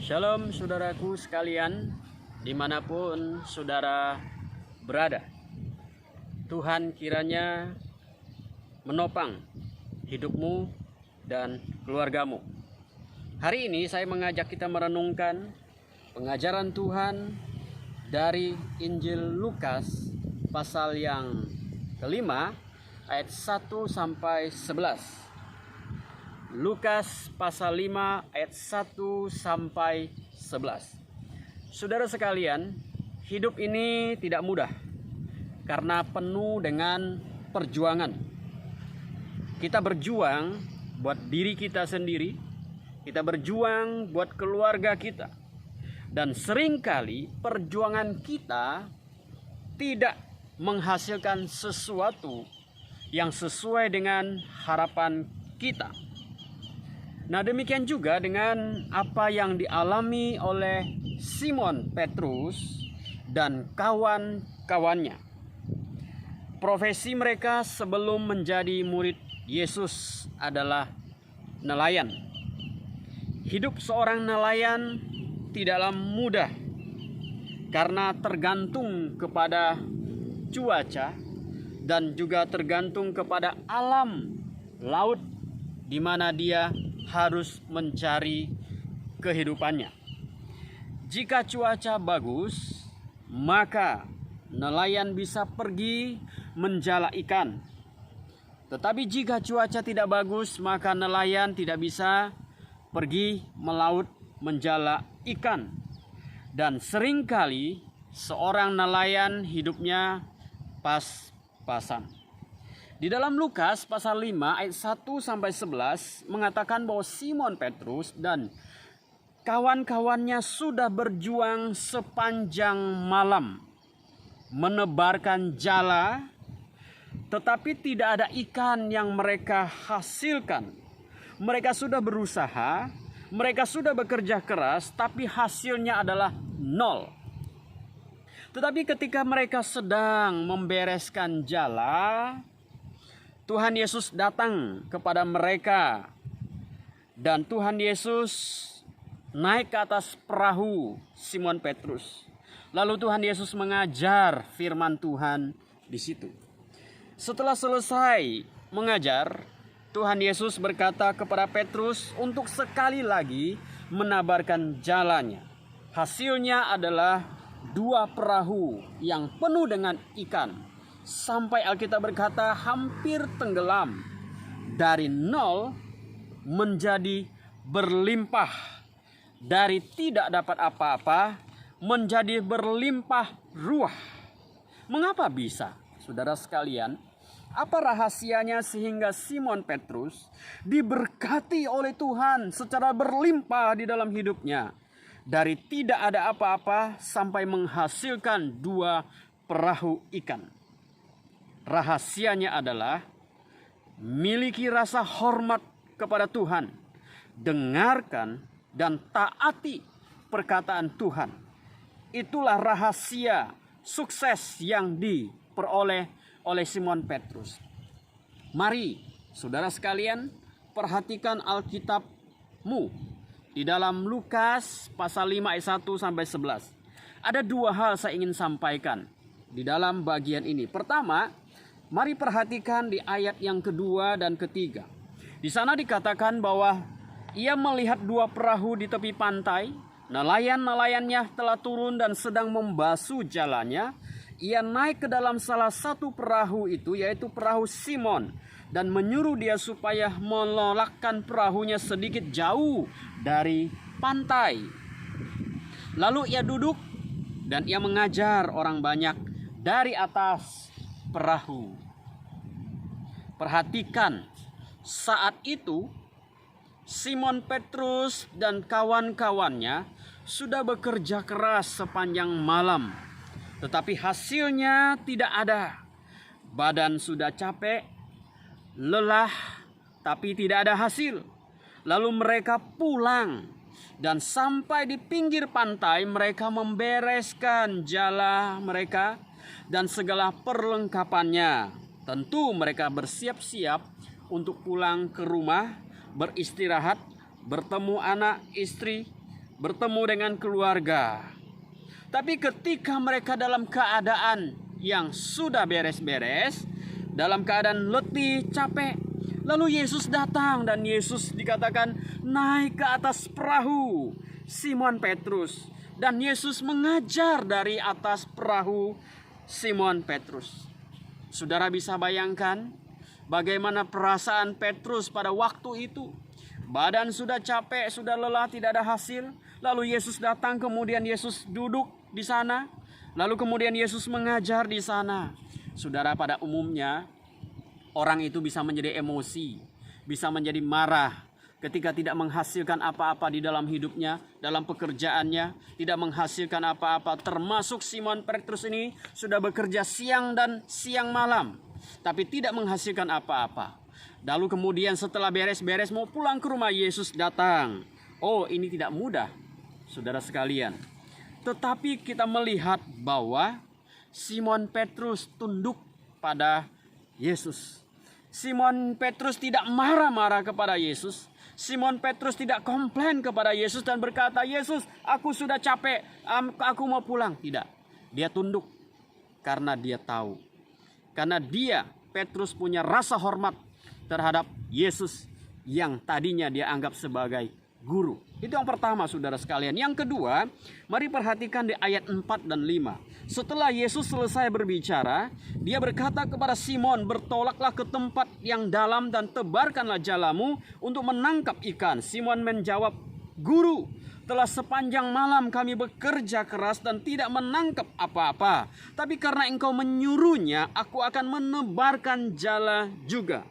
Shalom saudaraku sekalian, dimanapun saudara berada. Tuhan kiranya menopang hidupmu dan keluargamu. Hari ini saya mengajak kita merenungkan pengajaran Tuhan dari Injil Lukas pasal yang kelima ayat 1 sampai 11. Lukas pasal 5 ayat 1 sampai 11. Saudara sekalian, hidup ini tidak mudah karena penuh dengan perjuangan. Kita berjuang buat diri kita sendiri, kita berjuang buat keluarga kita. Dan seringkali perjuangan kita tidak menghasilkan sesuatu yang sesuai dengan harapan kita. Nah, demikian juga dengan apa yang dialami oleh Simon Petrus dan kawan-kawannya. Profesi mereka sebelum menjadi murid Yesus adalah nelayan. Hidup seorang nelayan tidaklah mudah karena tergantung kepada cuaca dan juga tergantung kepada alam laut di mana dia harus mencari kehidupannya. Jika cuaca bagus, maka nelayan bisa pergi menjala ikan. Tetapi jika cuaca tidak bagus, maka nelayan tidak bisa pergi melaut menjala ikan. Dan seringkali seorang nelayan hidupnya pas-pasan. Di dalam Lukas pasal 5 ayat 1 sampai 11 mengatakan bahwa Simon Petrus dan kawan-kawannya sudah berjuang sepanjang malam menebarkan jala, tetapi tidak ada ikan yang mereka hasilkan. Mereka sudah berusaha, mereka sudah bekerja keras, tapi hasilnya adalah nol. Tetapi ketika mereka sedang membereskan jala, Tuhan Yesus datang kepada mereka dan Tuhan Yesus naik ke atas perahu Simon Petrus. Lalu Tuhan Yesus mengajar firman Tuhan di situ. Setelah selesai mengajar, Tuhan Yesus berkata kepada Petrus untuk sekali lagi menabarkan jalannya. Hasilnya adalah 2 perahu yang penuh dengan ikan. Sampai Alkitab berkata hampir tenggelam. Dari nol menjadi berlimpah. Dari tidak dapat apa-apa menjadi berlimpah ruah. Mengapa bisa? Saudara sekalian, apa rahasianya sehingga Simon Petrus diberkati oleh Tuhan secara berlimpah di dalam hidupnya? Dari tidak ada apa-apa sampai menghasilkan 2 perahu ikan. Rahasianya adalah miliki rasa hormat kepada Tuhan, dengarkan dan taati perkataan Tuhan. Itulah rahasia sukses yang diperoleh oleh Simon Petrus. Mari saudara sekalian perhatikan Alkitabmu di dalam Lukas pasal 5 ayat 1 sampai 11. Ada 2 hal saya ingin sampaikan di dalam bagian ini. Pertama, mari perhatikan di ayat yang kedua dan ketiga. Di sana dikatakan bahwa ia melihat 2 perahu di tepi pantai. Nelayan-nelayannya telah turun dan sedang membasuh jalannya. Ia naik ke dalam salah satu perahu itu, yaitu perahu Simon, dan menyuruh dia supaya melolakkan perahunya sedikit jauh dari pantai. Lalu ia duduk dan ia mengajar orang banyak dari atas perahu. Perhatikan, saat itu Simon Petrus dan kawan-kawannya sudah bekerja keras sepanjang malam, tetapi hasilnya tidak ada. Badan sudah capek, lelah, tapi tidak ada hasil. Lalu mereka pulang dan sampai di pinggir pantai mereka membereskan jala mereka dan segala perlengkapannya. Tentu mereka bersiap-siap untuk pulang ke rumah, beristirahat, bertemu anak, istri, bertemu dengan keluarga. Tapi ketika mereka dalam keadaan yang sudah beres-beres, dalam keadaan letih, capek, lalu Yesus datang dan Yesus dikatakan naik ke atas perahu Simon Petrus. Dan Yesus mengajar dari atas perahu Simon Petrus. Saudara bisa bayangkan bagaimana perasaan Petrus pada waktu itu. Badan sudah capek, sudah lelah, tidak ada hasil. Lalu Yesus datang, kemudian Yesus duduk di sana. Lalu kemudian Yesus mengajar di sana. Saudara, pada umumnya orang itu bisa menjadi emosi, bisa menjadi marah ketika tidak menghasilkan apa-apa di dalam hidupnya, dalam pekerjaannya, tidak menghasilkan apa-apa. Termasuk Simon Petrus ini sudah bekerja siang dan siang malam, tapi tidak menghasilkan apa-apa. Lalu kemudian setelah beres-beres mau pulang ke rumah, Yesus datang. Oh, ini tidak mudah, saudara sekalian. Tetapi kita melihat bahwa Simon Petrus tunduk pada Yesus. Simon Petrus tidak marah-marah kepada Yesus. Simon Petrus tidak komplain kepada Yesus dan berkata, Yesus, aku sudah capek, aku mau pulang. Tidak, dia tunduk karena dia tahu. Karena dia, Petrus, punya rasa hormat terhadap Yesus yang tadinya dia anggap sebagai guru. Itu yang pertama, saudara sekalian. Yang kedua, mari perhatikan di ayat 4 dan 5. Setelah Yesus selesai berbicara, dia berkata kepada Simon, bertolaklah ke tempat yang dalam dan tebarkanlah jalamu untuk menangkap ikan. Simon menjawab, Guru, telah sepanjang malam kami bekerja keras dan tidak menangkap apa-apa. Tapi karena engkau menyuruhnya, aku akan menebarkan jala juga.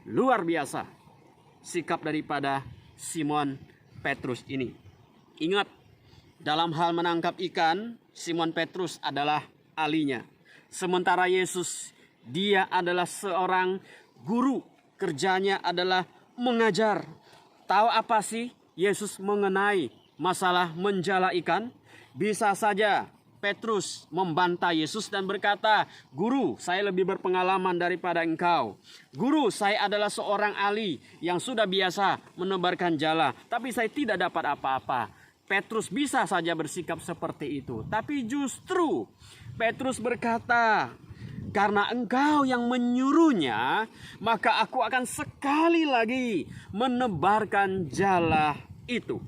Luar biasa sikap daripada Simon Petrus ini. Ingat, dalam hal menangkap ikan, Simon Petrus adalah ahlinya. Sementara Yesus, dia adalah seorang guru. Kerjanya adalah mengajar. Tahu apa sih Yesus mengenai masalah menjala ikan? Bisa saja Petrus membantah Yesus dan berkata, Guru, saya lebih berpengalaman daripada engkau. Guru, saya adalah seorang ahli yang sudah biasa menebarkan jala, tapi saya tidak dapat apa-apa. Petrus bisa saja bersikap seperti itu. Tapi justru Petrus berkata, karena engkau yang menyuruhnya, maka aku akan sekali lagi menebarkan jala itu.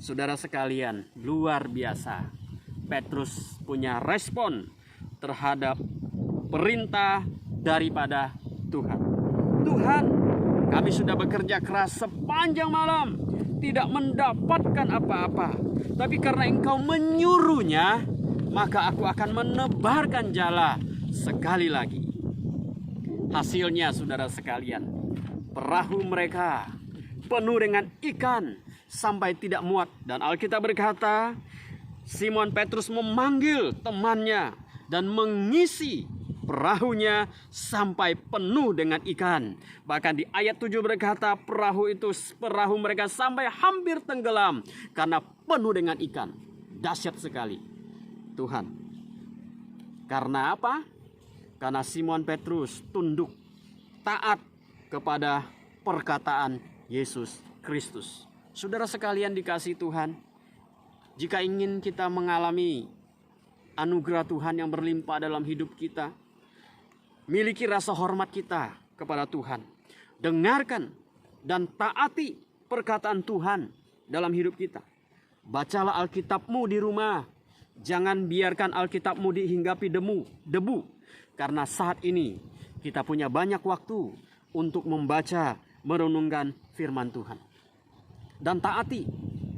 Saudara sekalian, luar biasa. Petrus punya respon terhadap perintah daripada Tuhan. Tuhan, kami sudah bekerja keras sepanjang malam, tidak mendapatkan apa-apa. Tapi karena engkau menyuruhnya, maka aku akan menebarkan jala sekali lagi. Hasilnya, saudara sekalian, perahu mereka penuh dengan ikan sampai tidak muat. Dan Alkitab berkata, Simon Petrus memanggil temannya dan mengisi perahunya sampai penuh dengan ikan. Bahkan di ayat 7 berkata, perahu mereka sampai hampir tenggelam karena penuh dengan ikan. Dahsyat sekali Tuhan. Karena apa? Karena Simon Petrus tunduk, taat kepada perkataan Yesus Kristus. Saudara sekalian dikasihi Tuhan, jika ingin kita mengalami anugerah Tuhan yang berlimpah dalam hidup kita, miliki rasa hormat kita kepada Tuhan, dengarkan dan taati perkataan Tuhan dalam hidup kita. Bacalah Alkitabmu di rumah, jangan biarkan Alkitabmu dihinggapi debu, karena saat ini kita punya banyak waktu untuk membaca, merenungkan firman Tuhan. Dan taati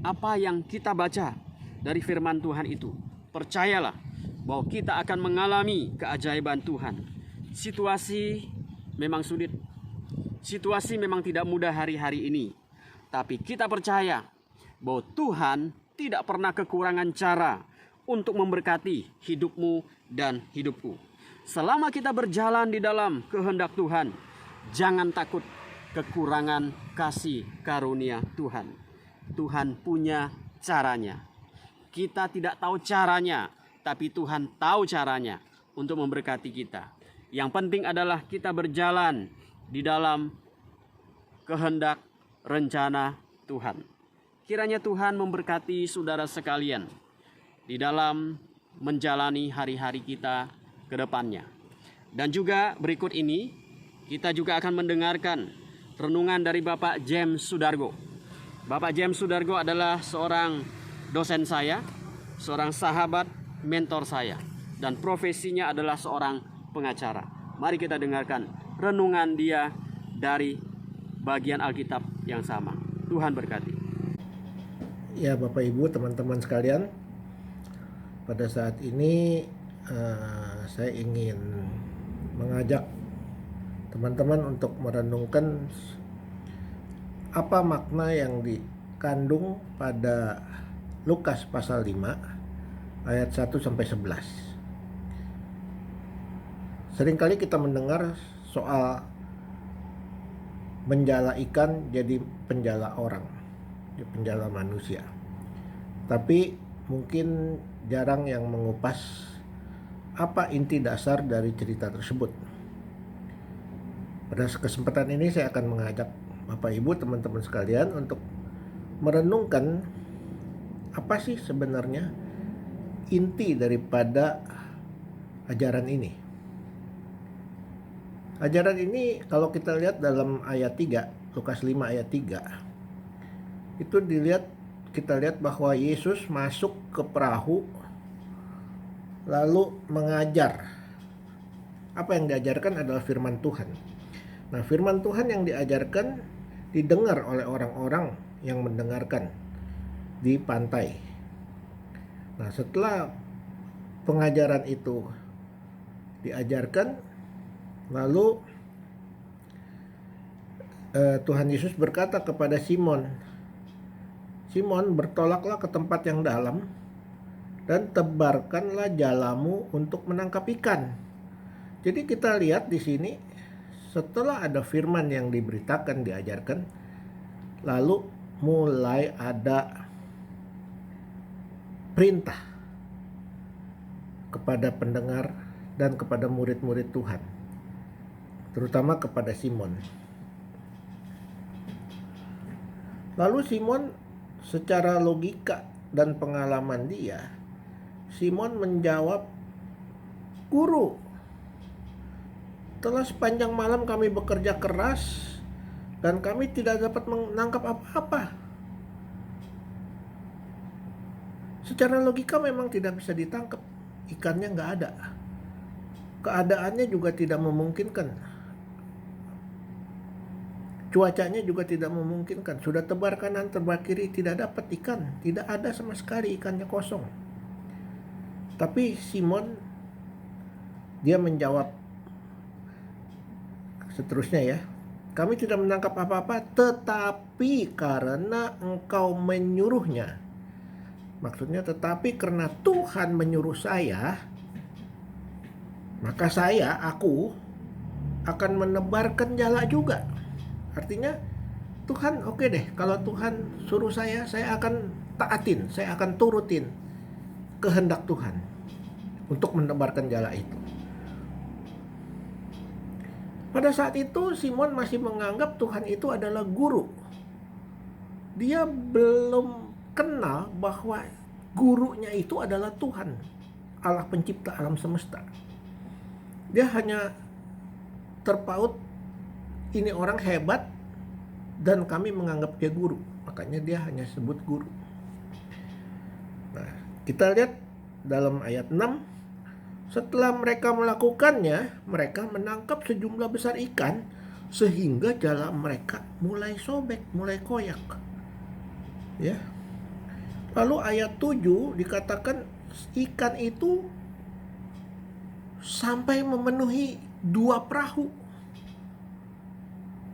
apa yang kita baca dari firman Tuhan itu. Percayalah bahwa kita akan mengalami keajaiban Tuhan. Situasi memang sulit. Situasi memang tidak mudah hari-hari ini. Tapi kita percaya bahwa Tuhan tidak pernah kekurangan cara untuk memberkati hidupmu dan hidupku. Selama kita berjalan di dalam kehendak Tuhan, jangan takut kekurangan kasih karunia Tuhan. Tuhan punya caranya. Kita tidak tahu caranya, tapi Tuhan tahu caranya untuk memberkati kita. Yang penting adalah kita berjalan di dalam kehendak rencana Tuhan. Kiranya Tuhan memberkati saudara sekalian di dalam menjalani hari-hari kita ke depannya. Dan juga berikut ini kita juga akan mendengarkan renungan dari Bapak James Sudargo. Bapak James Sudargo adalah seorang dosen saya, seorang sahabat, mentor saya, dan profesinya adalah seorang pengacara. Mari kita dengarkan renungan dia dari bagian Alkitab yang sama. Tuhan berkati. Ya, Bapak Ibu, teman-teman sekalian, pada saat ini saya ingin mengajak teman-teman untuk merenungkan apa makna yang dikandung pada Lukas pasal 5 ayat 1 sampai 11. Seringkali kita mendengar soal menjala ikan jadi penjala orang, penjala manusia. Tapi mungkin jarang yang mengupas apa inti dasar dari cerita tersebut. Pada kesempatan ini saya akan mengajak Bapak Ibu, teman-teman sekalian untuk merenungkan apa sih sebenarnya inti daripada ajaran ini. Ajaran ini kalau kita lihat dalam ayat 3, Lukas 5 ayat 3, itu kita lihat bahwa Yesus masuk ke perahu lalu mengajar. Apa yang diajarkan adalah firman Tuhan. Nah, firman Tuhan yang diajarkan didengar oleh orang-orang yang mendengarkan di pantai. Nah, setelah pengajaran itu diajarkan, lalu Tuhan Yesus berkata kepada Simon, "Simon, bertolaklah ke tempat yang dalam dan tebarkanlah jalamu untuk menangkap ikan." Jadi kita lihat di sini, setelah ada firman yang diberitakan, diajarkan, lalu mulai ada perintah kepada pendengar dan kepada murid-murid Tuhan, terutama kepada Simon. Lalu Simon secara logika dan pengalaman dia, Simon menjawab, "Guru, telah sepanjang malam kami bekerja keras dan kami tidak dapat menangkap apa-apa." Secara logika memang tidak bisa ditangkap, ikannya nggak ada. Keadaannya juga tidak memungkinkan. Cuacanya juga tidak memungkinkan. Sudah tebar kanan, tebar kiri, tidak dapat ikan. Tidak ada sama sekali, ikannya kosong. Tapi Simon, dia menjawab seterusnya ya, "Kami tidak menangkap apa-apa, tetapi karena engkau menyuruhnya." Maksudnya tetapi karena Tuhan menyuruh saya, maka aku akan menebarkan jala juga. Artinya Tuhan, oke deh, kalau Tuhan suruh saya akan taatin, saya akan turutin kehendak Tuhan untuk menebarkan jala itu. Pada saat itu Simon masih menganggap Tuhan itu adalah guru. Dia belum kenal bahwa gurunya itu adalah Tuhan, Allah pencipta alam semesta. Dia hanya terpaut, ini orang hebat dan kami menganggap dia guru, makanya dia hanya sebut guru. Nah, kita lihat dalam ayat 6, setelah mereka melakukannya, mereka menangkap sejumlah besar ikan sehingga jala mereka mulai sobek, mulai koyak. Ya. Lalu ayat 7 dikatakan ikan itu sampai memenuhi 2 perahu.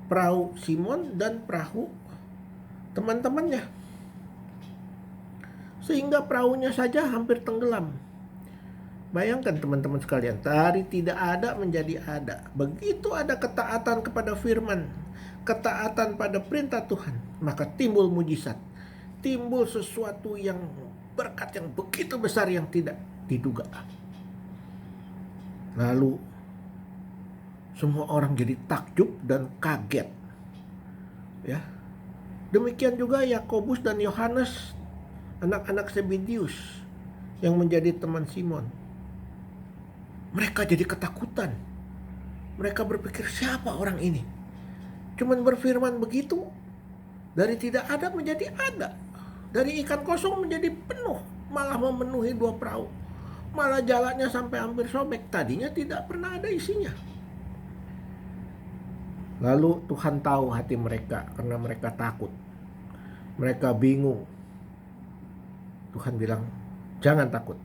Perahu Simon dan perahu teman-temannya. Sehingga perahunya saja hampir tenggelam. Bayangkan teman-teman sekalian, dari tidak ada menjadi ada. Begitu ada ketaatan kepada firman, ketaatan pada perintah Tuhan, maka timbul mujizat. Timbul sesuatu yang berkat yang begitu besar yang tidak diduga. Lalu semua orang jadi takjub dan kaget. Ya. Demikian juga Yakobus dan Yohanes, anak-anak Zebedeus yang menjadi teman Simon. Mereka jadi ketakutan. Mereka berpikir, siapa orang ini? Cuman berfirman begitu, dari tidak ada menjadi ada. Dari ikan kosong menjadi penuh, malah memenuhi 2 perahu. Malah jalannya sampai hampir sobek. Tadinya tidak pernah ada isinya. Lalu Tuhan tahu hati mereka karena mereka takut. Mereka bingung. Tuhan bilang, jangan takut.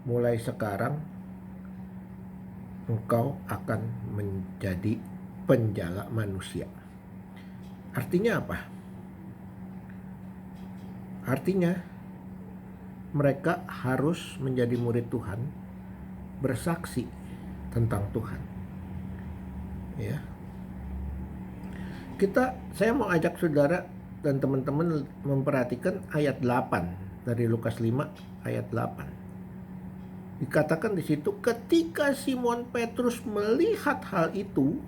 Mulai sekarang engkau akan menjadi penjala manusia. Artinya apa? Artinya mereka harus menjadi murid Tuhan, bersaksi tentang Tuhan. Ya. Saya mau ajak saudara dan teman-teman memperhatikan ayat 8 dari Lukas 5 ayat 8. Dikatakan di situ, ketika Simon Petrus melihat hal itu,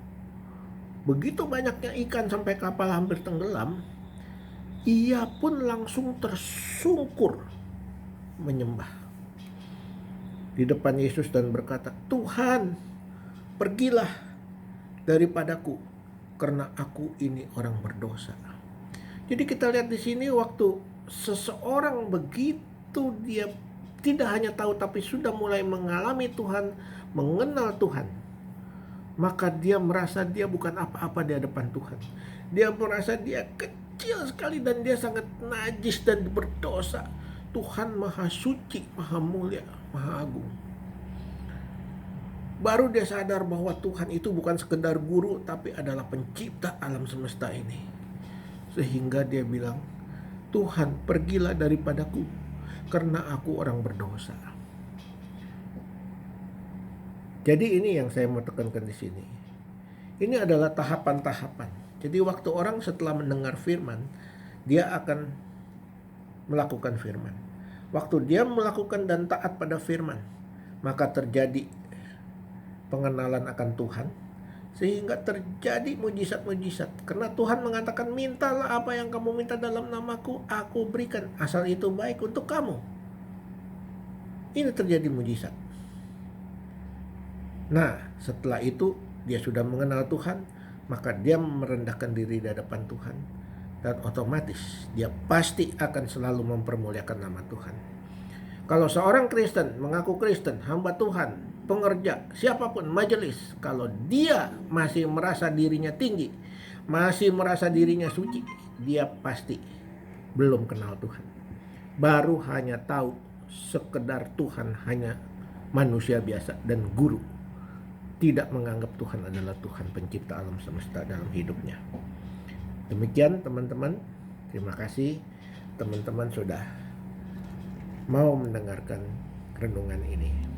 begitu banyaknya ikan sampai kapal hampir tenggelam, ia pun langsung tersungkur menyembah di depan Yesus dan berkata, Tuhan, pergilah daripadaku, karena aku ini orang berdosa. Jadi kita lihat di sini, waktu seseorang begitu dia tidak hanya tahu tapi sudah mulai mengalami Tuhan, mengenal Tuhan, maka dia merasa dia bukan apa-apa di hadapan Tuhan. Dia merasa dia kecil sekali dan dia sangat najis dan berdosa. Tuhan maha suci, maha mulia, maha agung. Baru dia sadar bahwa Tuhan itu bukan sekedar guru, tapi adalah pencipta alam semesta ini. Sehingga dia bilang, Tuhan, pergilah daripadaku, karena aku orang berdosa. Jadi ini yang saya mau tekankan di sini. Ini adalah tahapan-tahapan. Jadi waktu orang setelah mendengar firman, dia akan melakukan firman. Waktu dia melakukan dan taat pada firman, maka terjadi pengenalan akan Tuhan, sehingga terjadi mujizat-mujizat. Karena Tuhan mengatakan, mintalah apa yang kamu minta dalam namaku, aku berikan, asal itu baik untuk kamu. Ini terjadi mujizat. Nah, setelah itu dia sudah mengenal Tuhan, maka dia merendahkan diri di hadapan Tuhan, dan otomatis dia pasti akan selalu mempermuliakan nama Tuhan. Kalau seorang Kristen mengaku Kristen, hamba Tuhan, pengerja, siapapun, majelis, kalau dia masih merasa dirinya tinggi, masih merasa dirinya suci, dia pasti belum kenal Tuhan. Baru hanya tahu sekedar Tuhan hanya manusia biasa dan guru. Tidak menganggap Tuhan adalah Tuhan pencipta alam semesta dalam hidupnya. Demikian teman-teman. Terima kasih teman-teman sudah mau mendengarkan renungan ini.